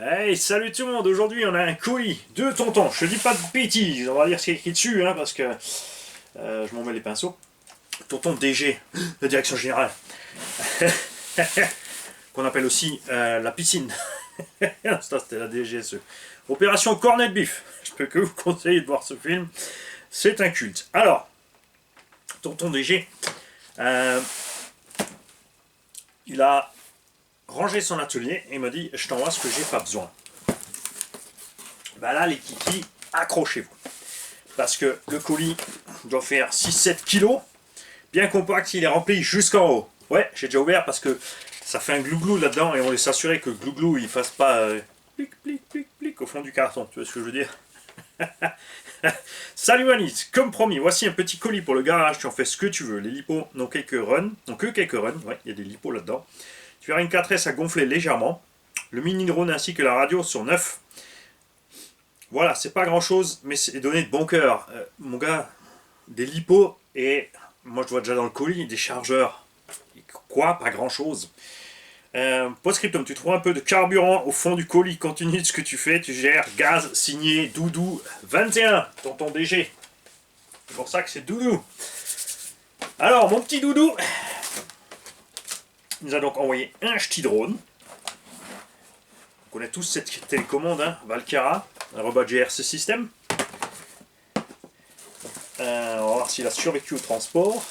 Hey, salut tout le monde, aujourd'hui on a un colis de tonton, je dis pas de bêtises, on va lire ce qui est écrit dessus, hein, parce que je m'en mets les pinceaux. Tonton DG, la direction générale, qu'on appelle aussi la piscine. Ça c'était la DGSE. Opération Cornet de Bif, je peux que vous conseiller de voir ce film, c'est un culte. Alors, tonton DG, il a rangé son atelier et m'a dit je t'envoie ce que j'ai pas besoin. Ben là les kikis, accrochez-vous. Parce que le colis doit faire 6-7 kilos, bien compact, il est rempli jusqu'en haut. Ouais, j'ai déjà ouvert parce que ça fait un glouglou là-dedans et on voulait s'assurer que le glouglou il fasse pas plic plic plic plic au fond du carton, tu vois ce que je veux dire. Salut Anis, comme promis, voici un petit colis pour le garage, tu en fais ce que tu veux. Les lipos n'ont que quelques runs, ouais, il y a des lipos là-dedans. Tu as une 4S à gonfler légèrement. Le mini drone ainsi que la radio sont neufs. Voilà, c'est pas grand chose, mais c'est donné de bon cœur. Mon gars, des lipos et moi je vois déjà dans le colis des chargeurs. Quoi? Pas grand chose. Postscriptum, tu trouves un peu de carburant au fond du colis, continue de ce que tu fais, tu gères. Gaz signé Doudou 21, tonton DG. C'est pour ça que c'est Doudou. Alors, mon petit Doudou nous a donc envoyé un ch'ti drone. On connaît tous cette télécommande, hein, Valkyra, @GRC System. On va voir s'il a survécu au transport.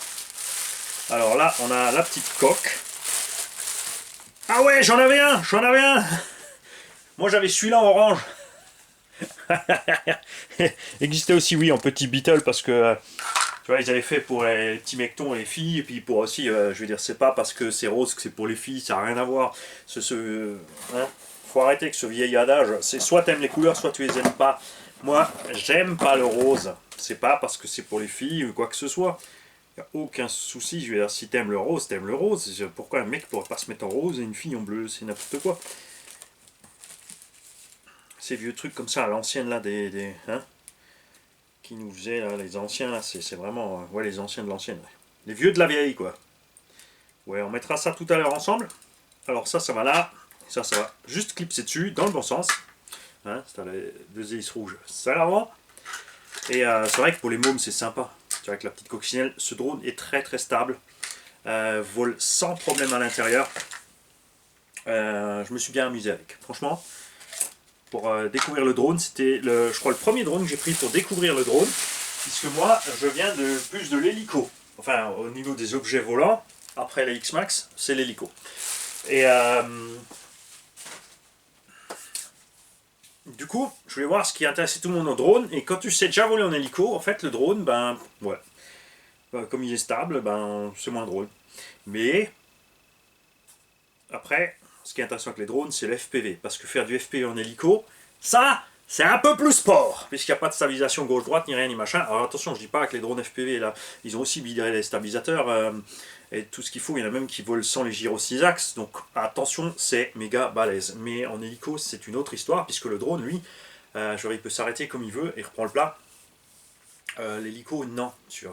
Alors là, on a la petite coque. Ah ouais, j'en avais un. Moi j'avais celui-là en orange. Existait aussi, oui, en petit Beetle parce que tu vois, ils avaient fait pour les petits mectons et les filles, et puis pour aussi, je veux dire, c'est pas parce que c'est rose que c'est pour les filles, ça n'a rien à voir. Hein, faut arrêter avec ce vieil adage. C'est soit t'aimes les couleurs, soit tu les aimes pas. Moi, j'aime pas le rose. C'est pas parce que c'est pour les filles ou quoi que ce soit. Y a aucun souci. Je veux dire, si t'aimes le rose, t'aimes le rose. Pourquoi un mec pourrait pas se mettre en rose et une fille en bleu? C'est n'importe quoi. Ces vieux trucs comme ça à l'ancienne là, hein, qui nous faisaient là, les anciens là, c'est vraiment, ouais, les anciens de l'ancienne, ouais. Les vieux de la vieille quoi. Ouais, on mettra ça tout à l'heure ensemble. Alors ça va là, ça va juste clipser dessus dans le bon sens. Hein, c'est les deux hélices rouges, ça l'avant. Et c'est vrai que pour les mômes c'est sympa. Tu vois, avec la petite coccinelle, ce drone est très très stable, vole sans problème à l'intérieur. Je me suis bien amusé avec, franchement. Pour découvrir le drone, c'était je crois le premier drone que j'ai pris pour découvrir le drone, puisque moi je viens de plus de l'hélico, enfin au niveau des objets volants, après la X-Max, c'est l'hélico. Et du coup, je voulais voir ce qui intéressait tout le monde au drone, et quand tu sais déjà voler en hélico, en fait le drone, ben ouais, comme il est stable, ben c'est moins drôle. Mais après, ce qui est intéressant avec les drones, c'est le FPV. Parce que faire du FPV en hélico, ça, c'est un peu plus sport. Puisqu'il n'y a pas de stabilisation gauche-droite, ni rien, ni machin. Alors attention, je dis pas que les drones FPV, là, ils ont aussi bidé les stabilisateurs et tout ce qu'il faut. Il y en a même qui volent sans les gyros 6 axes. Donc attention, c'est méga balèze. Mais en hélico, c'est une autre histoire. Puisque le drone, lui, il peut s'arrêter comme il veut et reprend le plat. L'hélico, non. C'est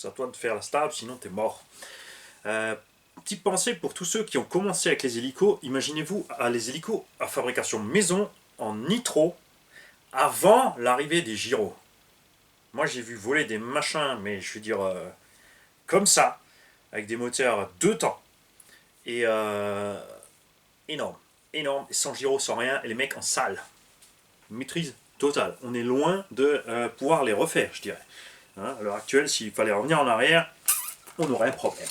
à toi de faire la stable, sinon t'es mort. Petite pensée pour tous ceux qui ont commencé avec les hélicos. Imaginez-vous les hélicos à fabrication maison en nitro avant l'arrivée des gyros. Moi j'ai vu voler des machins, mais je veux dire comme ça, avec des moteurs 2 temps. Et énorme, et sans gyros, sans rien, et les mecs en salle. Maîtrise totale. On est loin de pouvoir les refaire, je dirais. Hein, à l'heure actuelle, s'il fallait revenir en arrière, on aurait un problème.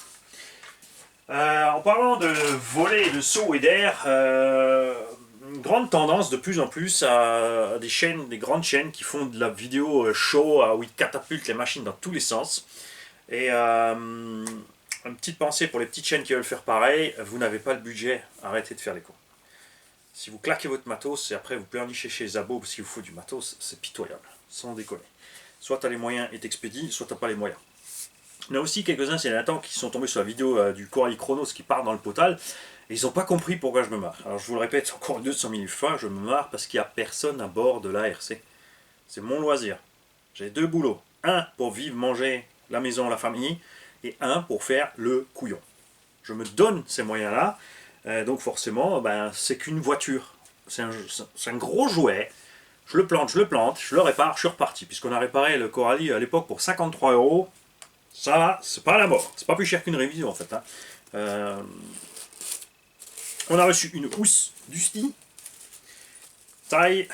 En parlant de volée, de saut et d'air, une grande tendance de plus en plus à des grandes chaînes qui font de la vidéo show où ils catapultent les machines dans tous les sens. Et une petite pensée pour les petites chaînes qui veulent faire pareil, vous n'avez pas le budget, arrêtez de faire les cons. Si vous claquez votre matos et après vous pleurnichez chez Zabo parce qu'il vous faut du matos, c'est pitoyable, sans déconner. Soit tu as les moyens et t'expédies, soit tu n'as pas les moyens. Il y en a aussi quelques-uns, c'est Nathan, qui sont tombés sur la vidéo du Corail Chronos qui part dans le potal, et ils n'ont pas compris pourquoi je me marre. Alors je vous le répète encore 200 000 fois, je me marre parce qu'il n'y a personne à bord de l'ARC. C'est mon loisir. J'ai 2 boulots. Un pour vivre, manger, la maison, la famille, et un pour faire le couillon. Je me donne ces moyens-là, donc forcément, c'est qu'une voiture. c'est un gros jouet. Je le plante, je le répare, je suis reparti. Puisqu'on a réparé le Coralie à l'époque pour 53 €. Ça va, c'est pas la mort. C'est pas plus cher qu'une révision en fait. Hein. On a reçu une housse du sti. Taille.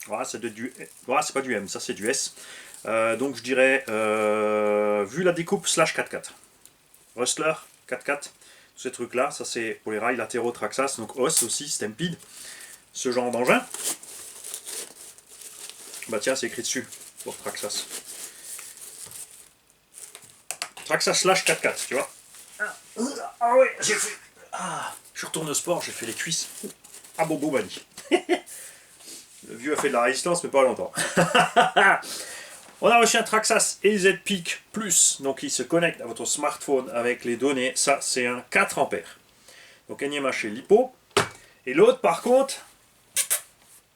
Voilà, c'est c'est pas du M, ça c'est du S. Donc je dirais, vu la découpe, slash 4x4. Rustler, 4x4, tous ces trucs là, ça c'est pour les rails latéraux Traxxas, donc os aussi, Stampede, ce genre d'engin. Bah tiens, c'est écrit dessus pour Traxxas. Traxxas slash 4x4, tu vois. Ah ouais, j'ai fait. Ah, je retourne au sport, j'ai fait les cuisses. Ah Bobo m'a dit. Le vieux a fait de la résistance, mais pas longtemps. On a reçu un Traxxas EZ Peak Plus, donc il se connecte à votre smartphone avec les données. Ça, c'est un 4 ampères. Donc NMH chez Lipo. Et l'autre, par contre,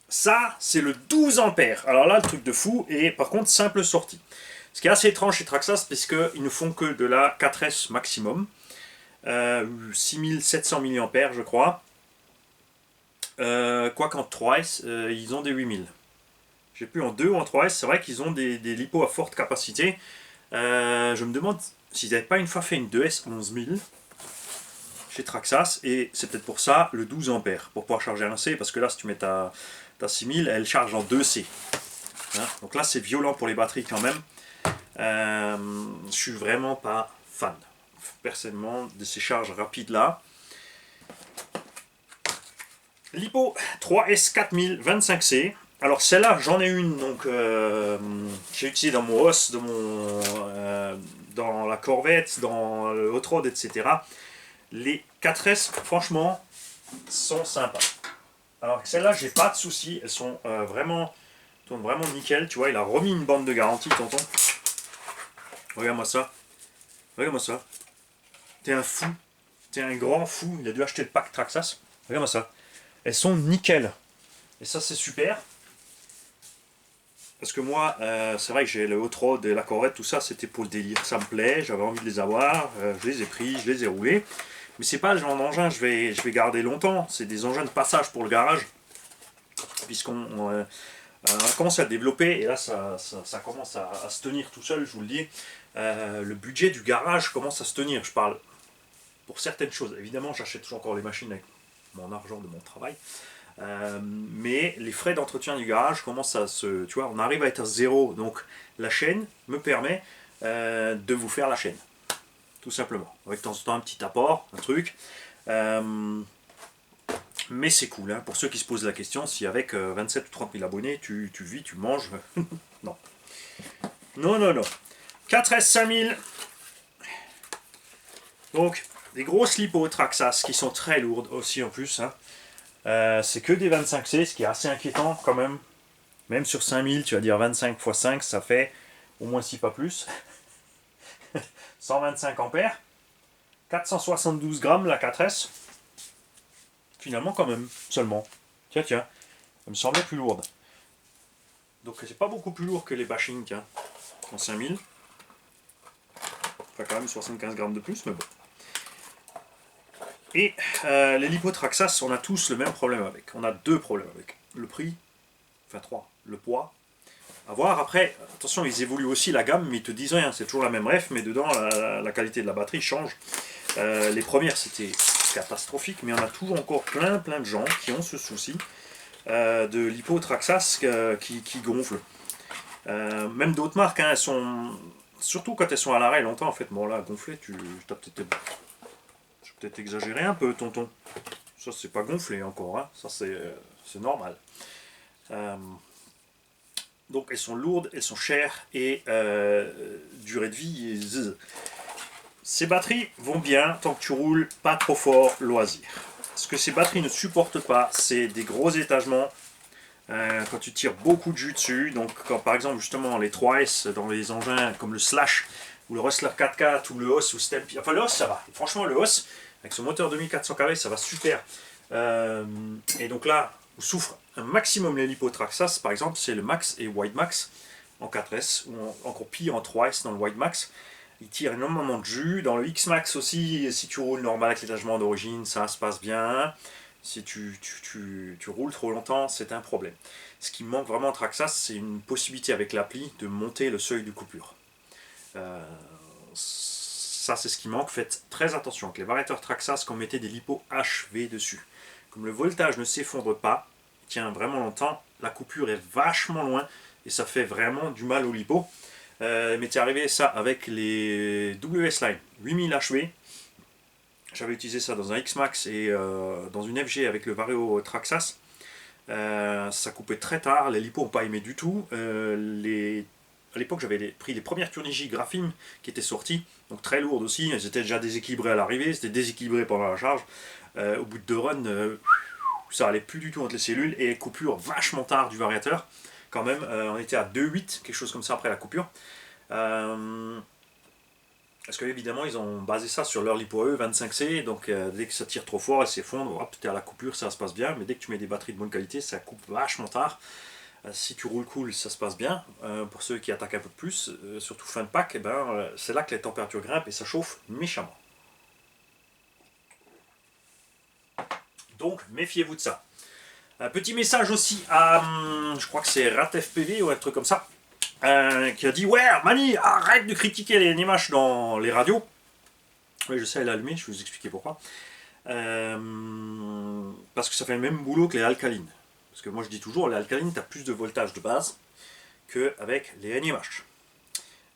ça, c'est le 12 ampères. Alors là, le truc de fou, et par contre, simple sortie. Ce qui est assez étrange chez Traxxas, parce qu'ils ne font que de la 4S maximum. 6700 mAh, je crois. Quoi qu'en 3S, ils ont des 8000. Je sais plus, en 2 ou en 3S, c'est vrai qu'ils ont des lipos à forte capacité. Je me demande s'ils n'avaient pas une fois fait une 2S 11000 chez Traxxas, et c'est peut-être pour ça le 12 ampères, pour pouvoir charger un C, parce que là, si tu mets ta 6000, elle charge en 2C. Hein, donc là, c'est violent pour les batteries quand même. Je suis vraiment pas fan, personnellement, de ces charges rapides là. Lipo 3S 4000 25C. Alors celle-là, j'en ai une, donc j'ai utilisé dans mon os, dans la Corvette, dans le Hot Rod, etc. Les 4S, franchement, sont sympas. Alors celle-là, j'ai pas de soucis, elles sont tournent vraiment nickel. Tu vois, il a remis une bande de garantie, tonton. Regarde-moi ça. Regarde-moi ça. T'es un fou. T'es un grand fou. Il a dû acheter le pack Traxxas. Regarde-moi ça. Elles sont nickel. Et ça, c'est super. Parce que moi, c'est vrai que j'ai le Hot Rod et la Corvette, tout ça, c'était pour le délire. Ça me plaît, j'avais envie de les avoir. Je les ai pris, je les ai roulés. Mais c'est pas le genre d'engin je vais garder longtemps. C'est des engins de passage pour le garage. Puisqu'on commence à développer. Et là, ça commence à se tenir tout seul, je vous le dis. Le budget du garage commence à se tenir. Je parle pour certaines choses. Évidemment, j'achète toujours encore les machines avec mon argent de mon travail. Mais les frais d'entretien du garage commencent à se... Tu vois, on arrive à être à zéro. Donc la chaîne me permet de vous faire la chaîne. Tout simplement. Avec de temps en temps un petit apport, un truc. Mais c'est cool, hein, pour ceux qui se posent la question, si avec 27 ou 30 000 abonnés, tu vis, tu manges. Non. Non, non, non. 4S 5000. Donc, des grosses lipos Traxxas qui sont très lourdes aussi en plus. Hein. C'est que des 25C, ce qui est assez inquiétant quand même. Même sur 5000, tu vas dire 25 x 5, ça fait au moins 6 pas plus. 125 ampères. 472 grammes la 4S. Finalement quand même, seulement. Tiens, tiens. Elle me semblait plus lourde. Donc c'est pas beaucoup plus lourd que les bashing, tiens. En 5000. Enfin quand même 75 grammes de plus, mais bon. Et les lipos Traxxas, on a tous le même problème avec. On a deux problèmes avec. Le prix, enfin 3, le poids. À voir après, attention, ils évoluent aussi la gamme, mais ils te disent rien, c'est toujours la même ref, mais dedans la qualité de la batterie change. Les premières c'était catastrophique, mais on a toujours encore plein de gens qui ont ce souci de lipos Traxxas qui gonflent. Même d'autres marques, hein, elles sont. Surtout quand elles sont à l'arrêt longtemps, en fait, bon là, gonfler, t'as peut-être exagéré un peu, tonton. Ça, c'est pas gonflé encore, hein. Ça, c'est normal. Donc, elles sont lourdes, elles sont chères et durée de vie. Ces batteries vont bien tant que tu roules pas trop fort, loisir. Ce que ces batteries ne supportent pas, c'est des gros étagements. Quand tu tires beaucoup de jus dessus, donc quand par exemple justement les 3S dans les engins comme le Slash ou le Rustler 4x4 ou le Hoss ou Stampede, enfin le Hoss ça va, franchement le Hoss avec son moteur 2400 carrés ça va super. Et donc là où souffre un maximum les lipos Traxxas par exemple c'est le Max et Wide Max en 4S ou encore pire en 3S dans le Wide Max. Il tire énormément de jus, dans le X-Max aussi si tu roules normal avec l'étagement d'origine ça se passe bien. Si tu roules trop longtemps, c'est un problème. Ce qui me manque vraiment en Traxxas, c'est une possibilité avec l'appli de monter le seuil de coupure. Ça, c'est ce qui manque. Faites très attention avec les variateurs Traxxas quand vous mettez des lipos HV dessus. Comme le voltage ne s'effondre pas, il tient vraiment longtemps, la coupure est vachement loin et ça fait vraiment du mal au lipo. M'était arrivé ça avec les WS-Line 8000 HV. J'avais utilisé ça dans un X-Max et dans une FG avec le Vario Traxxas. Ça coupait très tard, les lipos n'ont pas aimé du tout. À l'époque, j'avais pris les premières Turnigy Graphene qui étaient sorties, donc très lourdes aussi. Elles étaient déjà déséquilibrées à l'arrivée, c'était déséquilibré pendant la charge. Au bout de 2 runs, ça allait plus du tout entre les cellules et coupure vachement tard du variateur. Quand même, on était à 2,8, quelque chose comme ça après la coupure. Parce qu'évidemment, ils ont basé ça sur leur lipo E 25C, donc dès que ça tire trop fort, elle s'effondre, hop, t'es à la coupure, ça se passe bien, mais dès que tu mets des batteries de bonne qualité, ça coupe vachement tard. Si tu roules cool, ça se passe bien. Pour ceux qui attaquent un peu plus, surtout fin de pack, c'est là que les températures grimpent et ça chauffe méchamment. Donc, méfiez-vous de ça. Un petit message aussi à, je crois que c'est RatFPV ou un truc comme ça, qui a dit « Ouais, Mani, arrête de critiquer les NMH dans les radios. » Oui, je sais, elle est allumée, je vais vous expliquer pourquoi. Parce que ça fait le même boulot que les alcalines. Parce que moi je dis toujours, les alcalines, tu as plus de voltage de base qu'avec les NMH.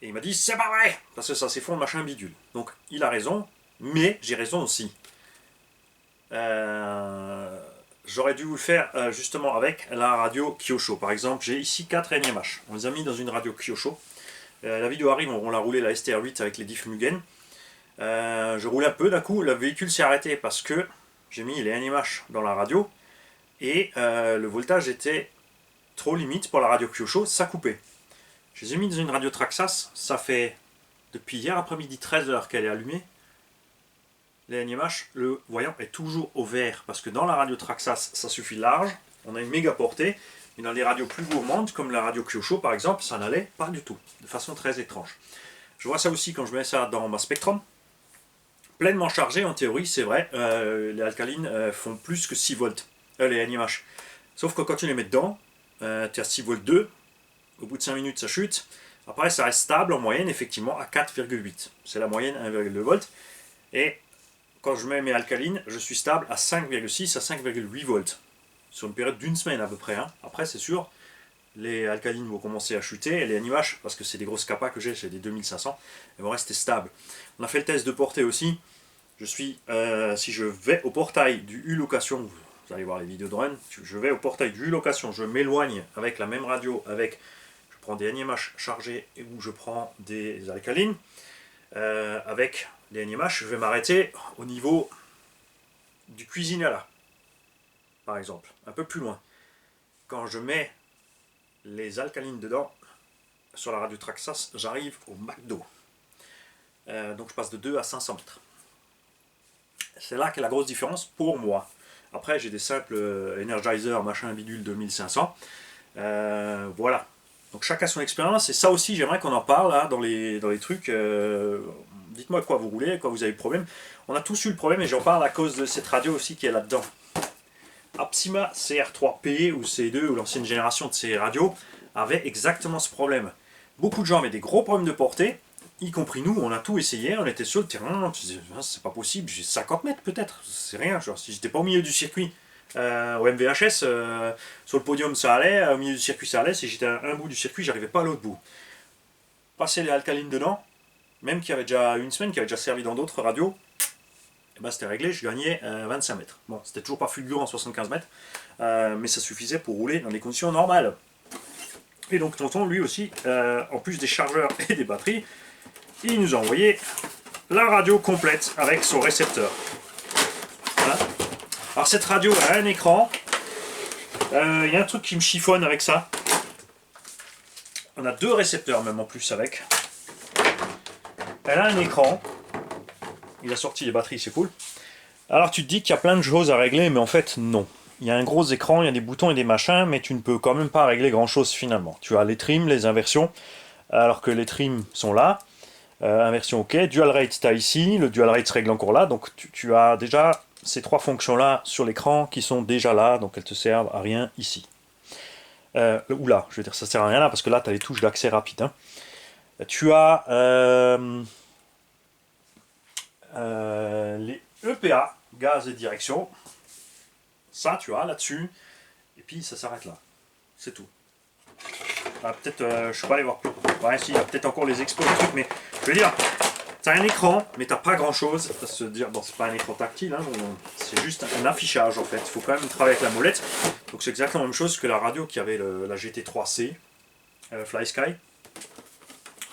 Et il m'a dit, c'est pas vrai, parce que ça s'effondre, machin bidule. Donc il a raison, mais j'ai raison aussi. J'aurais dû vous le faire justement avec la radio Kyosho. Par exemple, j'ai ici 4 NMH. On les a mis dans une radio Kyosho. La vidéo arrive, on l'a roulé la STR8 avec les diff Mugen. Je roule un peu, d'un coup, le véhicule s'est arrêté parce que j'ai mis les NMH dans la radio. Et le voltage était trop limite pour la radio Kyosho, ça coupait. Je les ai mis dans une radio Traxxas, ça fait depuis hier après-midi 13h qu'elle est allumée. Les NMH, le voyant est toujours au vert, parce que dans la radio Traxxas, ça suffit large, on a une méga portée, mais dans les radios plus gourmandes, comme la radio Kyosho par exemple, ça n'allait pas du tout, de façon très étrange. Je vois ça aussi quand je mets ça dans ma Spectrum. Pleinement chargé, en théorie, c'est vrai, les alcalines font plus que 6 volts. Les NMH. Sauf que quand tu les mets dedans, tu es à 6 volts 2, au bout de 5 minutes ça chute, après ça reste stable en moyenne effectivement à 4,8. C'est la moyenne 1,2 volts. Et quand je mets mes alcalines, je suis stable à 5,6 à 5,8 volts. Sur une période d'une semaine à peu près. Hein. Après c'est sûr, les alcalines vont commencer à chuter, et les NMH, parce que c'est des grosses capas que j'ai des 2500, elles vont rester stables. On a fait le test de portée aussi. Je suis, si je vais au portail du U-Location, vous allez voir les vidéos de run, je vais au portail du location, je m'éloigne avec la même radio, je prends des NMH chargés ou je prends des alcalines. Avec les NMH, je vais m'arrêter au niveau du cuisinala, par exemple, un peu plus loin. Quand je mets les alcalines dedans, sur la radio Traxxas, j'arrive au McDo. Donc je passe de 2 à 500 mètres. C'est là qu'est la grosse différence pour moi. Après, j'ai des simples Energizer, machin bidule 2500. Voilà. Donc chacun son expérience. Et ça aussi, j'aimerais qu'on en parle là, dans les trucs. Dites-moi quoi vous roulez, quoi vous avez le problème. On a tous eu le problème et j'en parle à cause de cette radio aussi qui est là-dedans. Apsima CR3P ou C2 ou l'ancienne génération de ces radios avait exactement ce problème. Beaucoup de gens avaient des gros problèmes de portée. Y compris nous, on a tout essayé, on était sur le terrain, c'est pas possible, j'ai 50 mètres peut-être, c'est rien, genre, si j'étais pas au milieu du circuit, au MVHS, sur le podium ça allait, au milieu du circuit ça allait, si j'étais à un bout du circuit, j'arrivais pas à l'autre bout. Passer les alcalines dedans, même qui avait déjà une semaine, qui avait déjà servi dans d'autres radios, et ben c'était réglé, je gagnais 25 mètres. Bon, c'était toujours pas fulgurant en 75 mètres, mais ça suffisait pour rouler dans des conditions normales. Et donc tonton, lui aussi, en plus des chargeurs et des batteries, il nous a envoyé la radio complète avec son récepteur. Voilà. Alors cette radio a un écran. Il y a un truc qui me chiffonne avec ça. On a 2 récepteurs même en plus avec. Elle a un écran. Il a sorti les batteries, c'est cool. Alors tu te dis qu'il y a plein de choses à régler, mais en fait non. Il y a un gros écran, il y a des boutons et des machins, mais tu ne peux quand même pas régler grand chose finalement. Tu as les trims, les inversions, alors que les trims sont là. Inversion OK. Dual rate, tu as ici. Le dual rate se règle encore là. Donc tu as déjà ces trois fonctions-là sur l'écran qui sont déjà là. Donc elles te servent à rien ici. Ou là, je veux dire, ça sert à rien là parce que là, tu as les touches d'accès rapide. Hein. Tu as les EPA, gaz et direction. Ça, tu as là-dessus. Et puis, ça s'arrête là. C'est tout. Ah, peut-être, je suis pas allé voir plus. Ouais, si, il y a peut-être encore les expos, les trucs, mais je veux dire, tu as un écran, mais tu pas grand-chose. Ça se dire, bon, c'est pas un écran tactile, hein, c'est juste un affichage en fait. Il faut quand même travailler avec la molette. Donc, c'est exactement la même chose que la radio qui avait la GT3C, FlySky.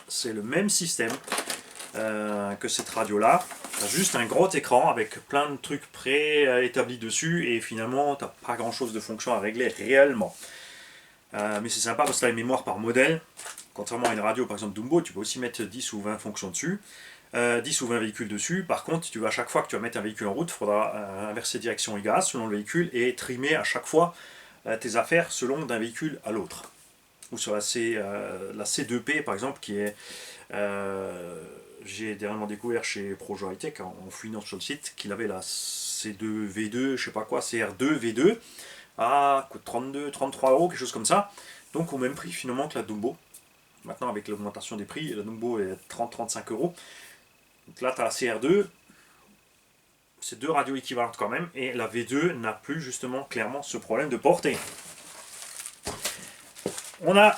C'est le même système que cette radio-là. Tu as juste un gros écran avec plein de trucs préétablis dessus et finalement, tu pas grand-chose de fonction à régler réellement. Mais c'est sympa parce que tu as une mémoire par modèle. Contrairement à une radio, par exemple Dumbo, tu peux aussi mettre 10 ou 20 fonctions dessus. 10 ou 20 véhicules dessus. Par contre, tu vas à chaque fois que tu vas mettre un véhicule en route, il faudra inverser direction et gaz selon le véhicule et trimer à chaque fois tes affaires selon d'un véhicule à l'autre. Ou sur la C2P par exemple, qui est j'ai dernièrement découvert chez Projo Hightech en fouillant sur le site qu'il avait la C2V2, je sais pas quoi, CR2V2 à coûte 32, 33 euros, quelque chose comme ça. Donc au même prix finalement que la Dumbo. Maintenant avec l'augmentation des prix, la Dumbo est 30-35 euros. Donc là tu as la CR2, c'est deux radios équivalentes quand même, et la V2 n'a plus justement clairement ce problème de portée. On a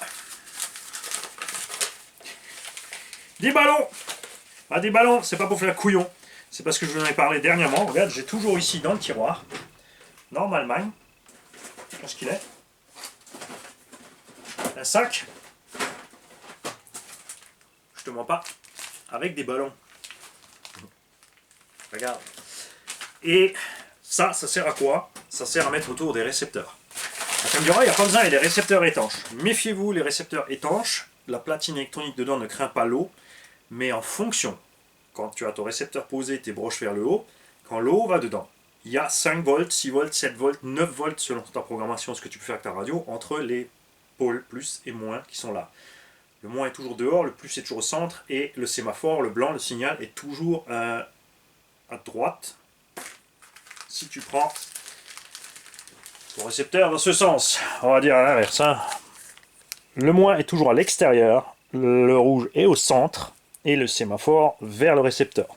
des ballons. Ah, des ballons, c'est pas pour faire couillon, c'est parce que je vous en ai parlé dernièrement. Regarde, j'ai toujours ici dans le tiroir, en Allemagne, qu'est-ce qu'il est, un sac, je te mens pas, avec des ballons. Regarde. Et ça sert à quoi? Ça sert à mettre autour des récepteurs. Ça me dira, il n'y a pas besoin, il y a des récepteurs étanches. Méfiez-vous, les récepteurs étanches, la platine électronique dedans ne craint pas l'eau, mais en fonction, quand tu as ton récepteur posé, tes broches vers le haut, quand l'eau va dedans, il y a 5 volts, 6 volts, 7 volts, 9 volts selon ta programmation, ce que tu peux faire avec ta radio, entre les pôles plus et moins qui sont là. Le moins est toujours dehors, le plus est toujours au centre, et le sémaphore, le blanc, le signal est toujours à droite. Si tu prends ton récepteur dans ce sens, on va dire à l'inverse. Hein. Le moins est toujours à l'extérieur, le rouge est au centre, et le sémaphore vers le récepteur.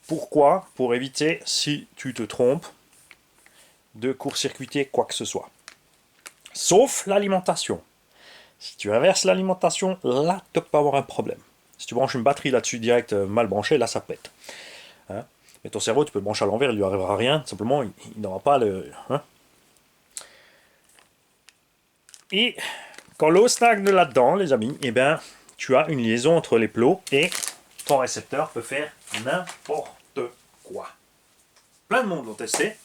Pourquoi? Pour éviter, si tu te trompes, de court-circuiter quoi que ce soit. Sauf l'alimentation. Si tu inverses l'alimentation, là, tu peux avoir un problème. Si tu branches une batterie là-dessus direct mal branchée, là, ça pète. Hein? Mais ton cerveau, tu peux le brancher à l'envers, il lui arrivera rien. Simplement, il n'aura pas le... Hein? Et quand l'eau stagne là-dedans, les amis, eh ben, tu as une liaison entre les plots et ton récepteur peut faire n'importe quoi. Plein de monde l'ont testé.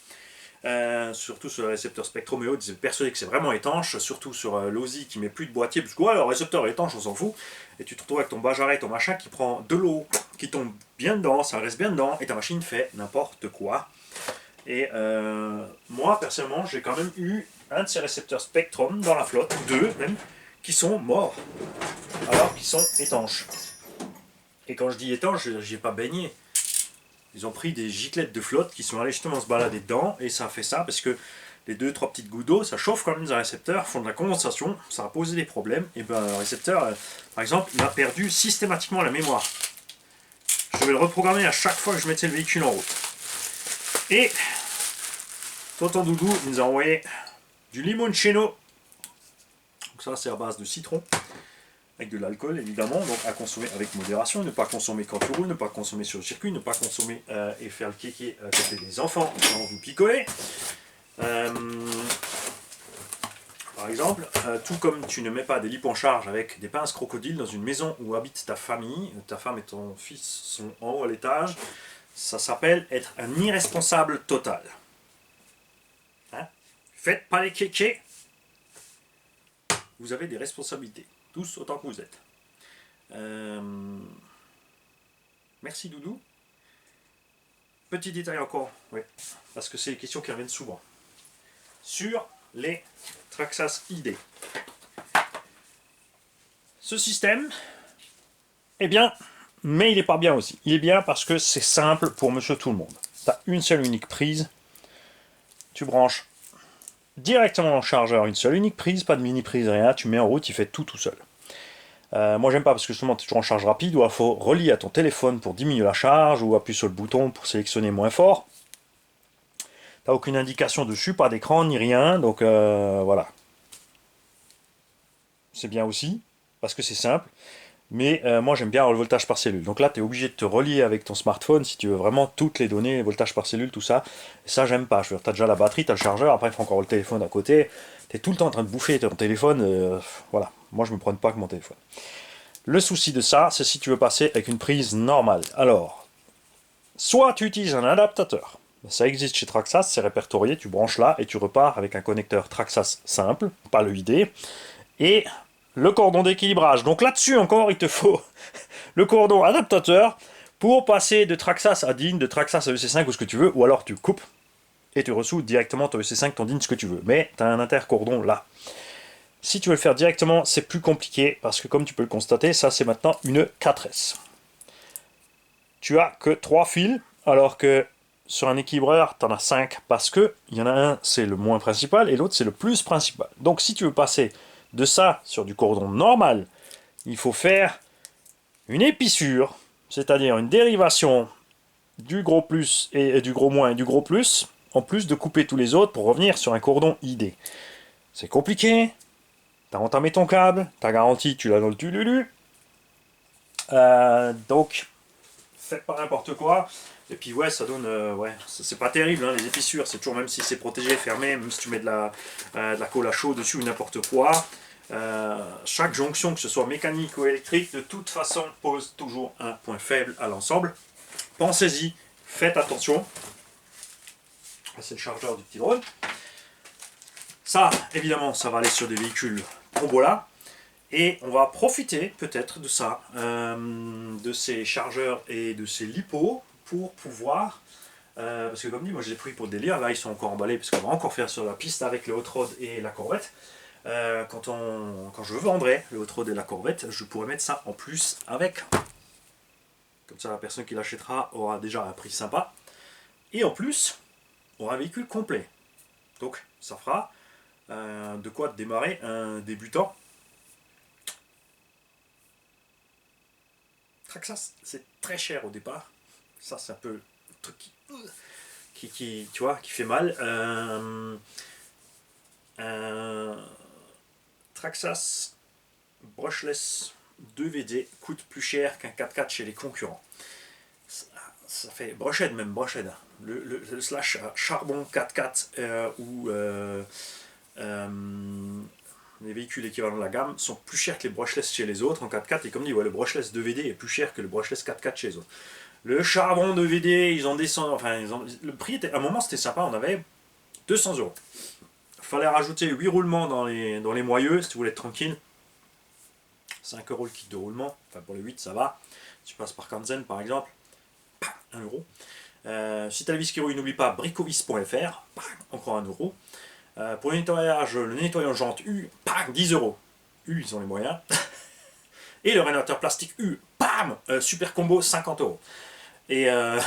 Surtout sur le récepteur Spectrum et autres, ils étaient persuadés que c'est vraiment étanche, surtout sur l'OSI qui met plus de boîtier, parce que ouais, le récepteur est étanche, on s'en fout, et tu te retrouves avec ton Bajaret, ton machin qui prend de l'eau, qui tombe bien dedans, ça reste bien dedans, et ta machine fait n'importe quoi. Et moi, personnellement, j'ai quand même eu un de ces récepteurs Spectrum dans la flotte, deux même, qui sont morts, alors qu'ils sont étanches. Et quand je dis étanche, j'y ai pas baigné. Ils ont pris des giclettes de flotte qui sont allés justement se balader dedans et ça a fait ça parce que les 2-3 petites gouttes d'eau, ça chauffe quand même les récepteurs, font de la condensation, ça a posé des problèmes et ben le récepteur, par exemple, il a perdu systématiquement la mémoire. Je vais le reprogrammer à chaque fois que je mettais le véhicule en route. Et tonton Doudou il nous a envoyé du limoncello. Donc ça c'est à base de citron. Avec de l'alcool évidemment, donc à consommer avec modération, ne pas consommer quand tu roules, ne pas consommer sur le circuit, ne pas consommer et faire le kéké à côté des enfants quand vous picolez. Par exemple, tout comme tu ne mets pas des lipes en charge avec des pinces crocodiles dans une maison où habite ta famille, ta femme et ton fils sont en haut à l'étage, ça s'appelle être un irresponsable total. Hein? Faites pas les kékés, vous avez des responsabilités. Tous autant que vous êtes. Merci Doudou. Petit détail encore, oui, parce que c'est les questions qui reviennent souvent. Sur les Traxxas ID. Ce système, eh bien, mais il est pas bien aussi. Il est bien parce que c'est simple pour monsieur tout le monde. Tu as une seule unique prise, tu branches directement dans le chargeur, une seule unique prise, pas de mini prise, rien, tu mets en route, il fait tout seul. Moi j'aime pas parce que justement tu es toujours en charge rapide, ou il faut relier à ton téléphone pour diminuer la charge, ou appuyer sur le bouton pour sélectionner moins fort. T'as aucune indication dessus, pas d'écran ni rien, donc voilà. C'est bien aussi, parce que c'est simple. Mais moi j'aime bien le voltage par cellule. Donc là tu es obligé de te relier avec ton smartphone si tu veux vraiment toutes les données, voltage par cellule, tout ça. Et ça j'aime pas. Je veux dire, t'as déjà la batterie, t'as le chargeur, après il faut encore le téléphone à côté. T'es tout le temps en train de bouffer ton téléphone. Voilà, moi je me prends pas avec mon téléphone. Le souci de ça, c'est si tu veux passer avec une prise normale. Alors, soit tu utilises un adaptateur. Ça existe chez Traxxas, c'est répertorié, tu branches là et tu repars avec un connecteur Traxxas simple, pas le ID. Et le cordon d'équilibrage. Donc là-dessus encore, il te faut le cordon adaptateur pour passer de Traxxas à DIN, de Traxxas à EC5 ou ce que tu veux, ou alors tu coupes et tu ressoudes directement ton EC5, ton DIN, ce que tu veux. Mais tu as un intercordon là. Si tu veux le faire directement, c'est plus compliqué parce que comme tu peux le constater, ça c'est maintenant une 4S. Tu as que 3 fils, alors que sur un équilibreur, tu en as 5 parce que il y en a un, c'est le moins principal et l'autre, c'est le plus principal. Donc si tu veux passer de ça sur du cordon normal, il faut faire une épissure, c'est-à-dire une dérivation du gros plus et du gros moins et du gros plus, en plus de couper tous les autres pour revenir sur un cordon ID. C'est compliqué, t'as entamé ton câble, ta garantie tu l'as dans le tululu, donc faites pas n'importe quoi. Et puis ouais, ça donne, ouais, c'est pas terrible hein, les épissures, c'est toujours, même si c'est protégé, fermé, même si tu mets de la colle à chaud dessus ou n'importe quoi, chaque jonction, que ce soit mécanique ou électrique, de toute façon pose toujours un point faible à l'ensemble. Pensez-y, faites attention. C'est le chargeur du petit drone. Ça, évidemment, ça va aller sur des véhicules Tombola. Et on va profiter peut-être de ça, de ces chargeurs et de ces lipos pour pouvoir, parce que comme dit, moi je les ai pris pour le délire, là ils sont encore emballés parce qu'on va encore faire sur la piste avec le hot rod et la Corvette. Quand je vendrai le hot rod et la Corvette, je pourrai mettre ça en plus avec. Comme ça la personne qui l'achètera aura déjà un prix sympa. Et en plus, aura un véhicule complet. Donc ça fera de quoi démarrer un débutant. Traxxas, c'est très cher au départ. Ça, c'est un peu le truc qui tu vois, qui fait mal. Traxxas brushless 2VD coûte plus cher qu'un 4x4 chez les concurrents. Ça fait brushed même, brushed. Le slash charbon 4x4 ou les véhicules équivalents de la gamme sont plus chers que les brushless chez les autres en 4x4. Et comme dit, ouais, le brushless 2VD est plus cher que le brushless 4x4 chez les autres. Le charbon 2VD, ils ont descendu. Enfin, le prix était. À un moment, c'était sympa, on avait 200 euros. Il fallait rajouter 8 roulements dans les moyeux si tu voulais être tranquille. 5 euros le kit de roulement. Enfin, pour les 8, ça va. Si tu passes par Kanzen par exemple, 1 euro. Si tu as la vis qui rouille, n'oublie pas bricovis.fr, encore 1 euro. Pour le nettoyage jante U, 10 euros. U, ils ont les moyens. Et le rénovateur plastique U, super combo, 50 euros. Et là,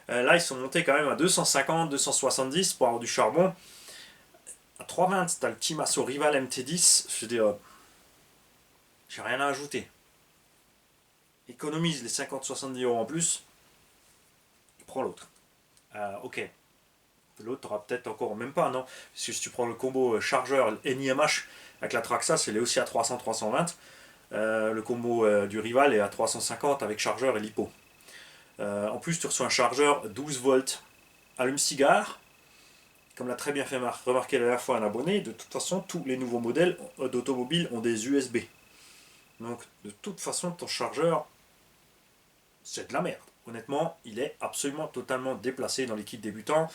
ils sont montés quand même à 250, 270 pour avoir du charbon. À 320, tu as le petit Masso Rival MT10. Je veux dire, j'ai rien à ajouter. Économise les 50-70 euros en plus. Prends l'autre. Ok. L'autre aura peut-être encore, même pas, non. Parce que si tu prends le combo chargeur NIMH avec la Traxxas, elle est aussi à 300-320. Le combo du Rival est à 350 avec chargeur et lipo. En plus, tu reçois un chargeur 12 volts allume-cigare. Comme l'a très bien fait remarquer la dernière fois un abonné, de toute façon, tous les nouveaux modèles d'automobiles ont des USB. Donc, de toute façon, ton chargeur, c'est de la merde. Honnêtement, il est absolument totalement déplacé dans les kits débutants.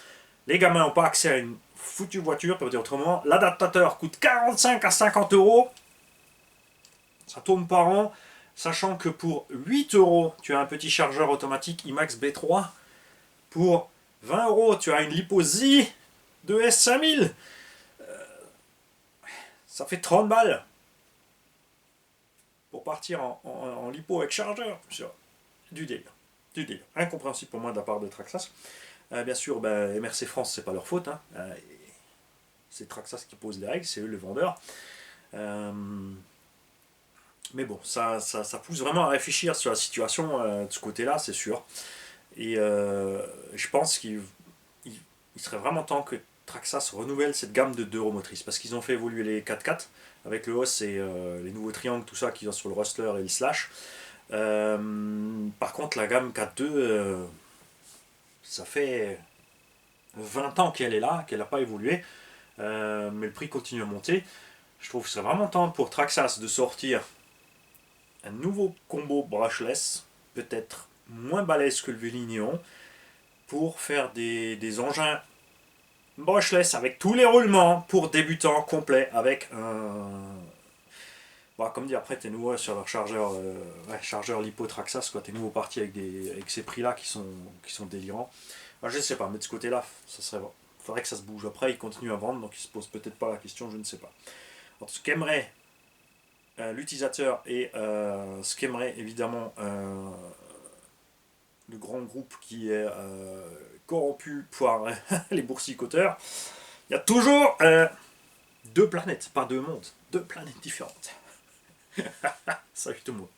Les gamins n'ont pas accès à une foutue voiture, pour dire autrement. L'adaptateur coûte 45 à 50 euros. Ça tourne par an. Sachant que pour 8 euros, tu as un petit chargeur automatique IMAX B3. Pour 20 euros, tu as une Lipo-Z de S5000. Ça fait 30 balles. pour partir en lipo avec chargeur. Du délire. Du délire. Incompréhensible pour moi de la part de Traxxas. Bien sûr, MRC France, c'est pas leur faute. Hein. C'est Traxxas qui pose les règles, c'est eux les vendeurs. Mais bon, ça pousse vraiment à réfléchir sur la situation de ce côté-là, c'est sûr. Et je pense qu'il serait vraiment temps que Traxxas renouvelle cette gamme de 2 roues motrices. Parce qu'ils ont fait évoluer les 4x4 avec le hausse et les nouveaux triangles, tout ça, qui sont sur le Rustler et le Slash. Par contre, la gamme 4.2, ça fait 20 ans qu'elle est là, qu'elle n'a pas évolué. Mais le prix continue à monter. Je trouve que c'est vraiment temps pour Traxxas de sortir un nouveau combo brushless, peut-être moins balèze que le Vélinéon, pour faire des engins brushless avec tous les roulements pour débutants complets avec un. Bon, comme dit, après, t'es nouveau sur leur chargeur lipo Traxxas, quoi. T'es nouveau parti avec ces prix-là qui sont délirants. Alors, je ne sais pas, mais de ce côté-là, ça serait bon. Faudrait que ça se bouge. Après, ils continuent à vendre, donc ils se posent peut-être pas la question, je ne sais pas. Alors, ce qu'aimerait l'utilisateur et ce qu'aimerait évidemment le grand groupe qui est corrompu par les boursicoteurs, il y a toujours 2 planètes, pas 2 mondes, 2 planètes différentes. Salut tout le monde.